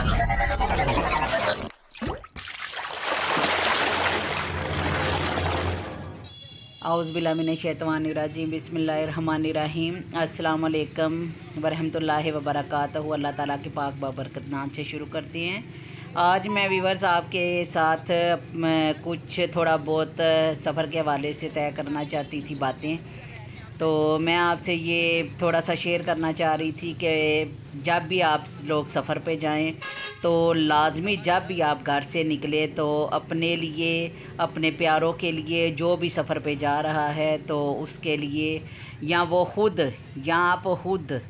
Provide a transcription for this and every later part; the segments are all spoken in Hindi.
औज़ुबिल्लाहिमिनश्शैतानिर्रजीम बिस्मिल्लाहिर्रहमानिर्रहीम अस्सलाम वालेकुम वरहमतुल्लाहि वबरकातुहू। अल्लाह ताला के पाक बाबरकत नाम से शुरू करते हैं। आज मैं व्यूअर्स आपके साथ कुछ थोड़ा बहुत सफ़र के हवाले से तय करना चाहती थी बातें। तो मैं आपसे ये थोड़ा सा शेयर करना चाह रही थी कि जब भी आप लोग सफ़र पे जाएं तो लाजमी जब भी आप घर से निकले तो अपने लिए, अपने प्यारों के लिए, जो भी सफ़र पे जा रहा है तो उसके लिए, या वो ख़ुद या आप ख़ुद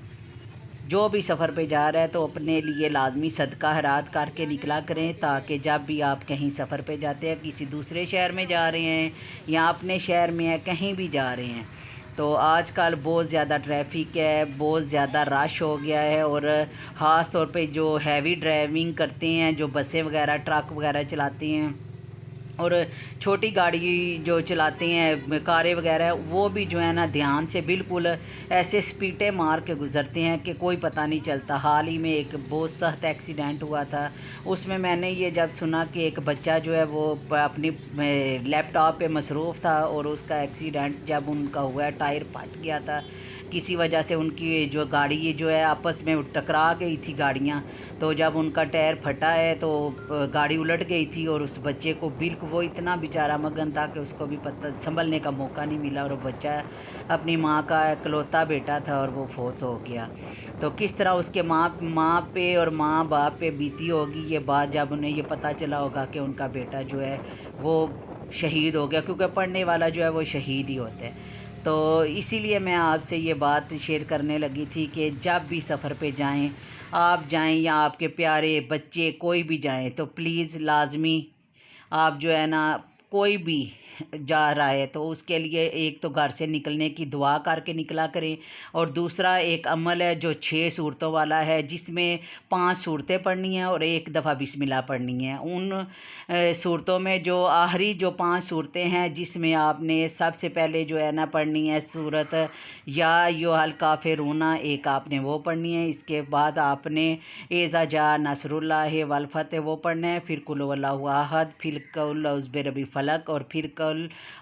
जो भी सफ़र पे जा रहा है तो अपने लिए लाजमी सदका हरात करके निकला करें, ताकि जब भी आप कहीं सफ़र पे जाते हैं, किसी दूसरे शहर में जा रहे हैं या अपने शहर में हैं, कहीं भी जा रहे हैं, तो आजकल बहुत ज़्यादा ट्रैफिक है, बहुत ज़्यादा रश हो गया है। और ख़ास तौर पे जो हैवी ड्राइविंग करते हैं, जो बसें वगैरह, ट्रक वगैरह चलाते हैं और छोटी गाड़ी जो चलाते हैं, कारें वगैरह, वो भी जो है ना ध्यान से बिल्कुल ऐसे स्पीडें मार के गुज़रते हैं कि कोई पता नहीं चलता। हाल ही में एक बहुत सख्त एक्सीडेंट हुआ था, उसमें मैंने ये जब सुना कि एक बच्चा जो है वो अपनी लैपटॉप पे मसरूफ़ था और उसका एक्सीडेंट जब उनका हुआ, टायर फट गया था किसी वजह से, उनकी जो गाड़ी जो है आपस में टकरा गई थी गाड़ियाँ। तो जब उनका टायर फटा है तो गाड़ी उलट गई थी और उस बच्चे को बिल्कुल, वो इतना बेचारा मगन था कि उसको भी पता संभलने का मौका नहीं मिला और वो बच्चा अपनी माँ का इकलौता बेटा था और वो फौत हो गया। तो किस तरह उसके माँ पे और माँ बाप पे बीती होगी ये बात जब उन्हें ये पता चला होगा कि उनका बेटा जो है वो शहीद हो गया, क्योंकि पढ़ने वाला जो है वो शहीद ही होता है। तो इसीलिए मैं आपसे ये बात शेयर करने लगी थी कि जब भी सफ़र पे जाएं, आप जाएं या आपके प्यारे बच्चे कोई भी जाएं, तो प्लीज़ लाजमी आप जो है ना, कोई भी जा रहा है तो उसके लिए एक तो घर से निकलने की दुआ करके निकला करें, और दूसरा एक अमल है जो 6 सूरतों वाला है, जिसमें 5 सूरतें पढ़नी हैं और एक दफ़ा बिस्मिल्लाह पढ़नी है। उन सूरतों में जो आखिरी जो 5 सूरतें हैं, जिसमें आपने सबसे पहले जो है ना पढ़नी है सूरत या अय्युहल काफ़िरूना, एक आपने वो पढ़नी है। इसके बाद आपने इज़ा जा नसरुल्लाहि वल फतह वो पढ़ना है, फिर कुल हुवल्लाहु अहद, फिर कुल औज़ु बिरब्बिल फलक और फिर कुल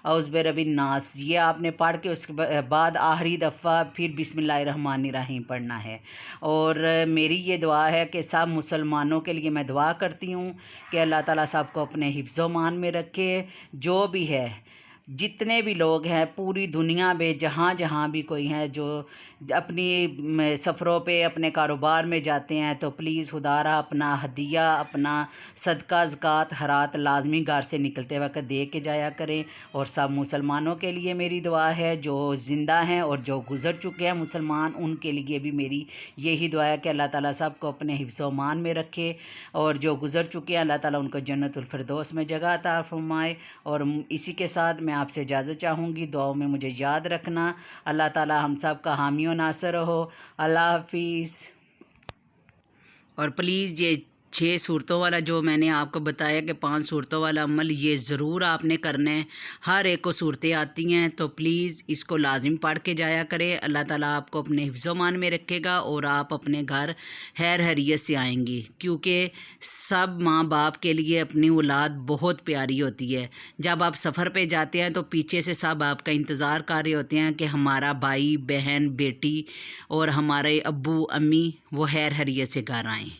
औज़ु बिरब्बिन नास। ये आपने पढ़ के उसके बाद आखिरी दफ़ा फिर बिस्मिल्लाहिर्रहमानिर्रहीम पढ़ना है। और मेरी ये दुआ है कि सब मुसलमानों के लिए मैं दुआ करती हूँ कि अल्लाह ताला सबको अपने हिफ्ज़-ओ-मान में रखे। जो भी है, जितने भी लोग हैं पूरी दुनिया में, जहाँ जहाँ भी कोई है जो अपनी सफ़रों पे अपने कारोबार में जाते हैं, तो प्लीज़ खुदारा अपना हदिया, अपना सदका ज़कात हरात लाजमी घर से निकलते वक्त दे के जाया करें। और सब मुसलमानों के लिए मेरी दुआ है, जो ज़िंदा हैं और जो गुज़र चुके हैं मुसलमान, उनके लिए भी मेरी यही दुआ है कि अल्लाह ताला सबको अपने हिफ्ज़-ओ-मान में रखे, और जो गुज़र चुके हैं अल्लाह ताला उनको जन्नतुल फिरदौस में जगह अता फ़रमाए। और इसी के साथ मैं आपसे इजाज़त चाहूँगी, दुआओं में मुझे याद रखना। अल्लाह ताला हम सब का हामी और नासर हो। अल्लाह हाफिज़। और प्लीज़ ये 6 सूरतों वाला जो मैंने आपको बताया कि 5 सूरतों वाला अमल, ये ज़रूर आपने करना है। हर एक को सूरतें आती हैं, तो प्लीज़ इसको लाजिम पढ़ के जाया करें। अल्लाह ताला आपको अपने हिफ्ज़-ओ-मान में रखेगा और आप अपने घर खैर खैरियत से आएंगी, क्योंकि सब माँ बाप के लिए अपनी औलाद बहुत प्यारी होती है। जब आप सफ़र पे जाते हैं तो पीछे से सब आपका इंतज़ार कर रहे होते हैं कि हमारा भाई बहन बेटी और हमारे अब्बू अम्मी वो खैर खैरियत से घर आएँ।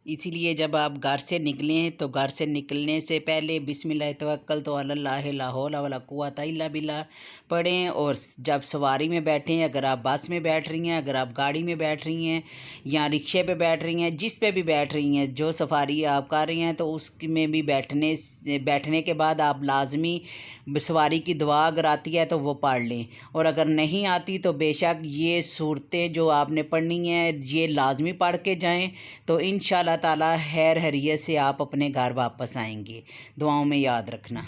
इसीलिए जब आप घर से निकलें तो घर से निकलने से पहले बिस्मिल्लाह तवक्कलतु अलल्लाह ला हौला वला कुव्वता इल्ला बिल्लाह पढ़ें। और जब सवारी में बैठें, अगर आप बस में बैठ रही हैं, अगर आप गाड़ी में बैठ रही हैं या रिक्शे पे बैठ रही हैं, जिस पे भी बैठ रही हैं, जो सफारी आप कर रही हैं, तो उसमें भी बैठने के बाद आप लाजमी सवारी की दुआ अगर आती है तो वो पढ़ लें। और अगर नहीं आती तो बेशक ये सूरतें जो आपने पढ़नी है ये लाजमी पढ़ के जाएं, तो इंशाअल्लाह ताला खैर खैरियत से आप अपने घर वापस आएंगे। दुआओं में याद रखना।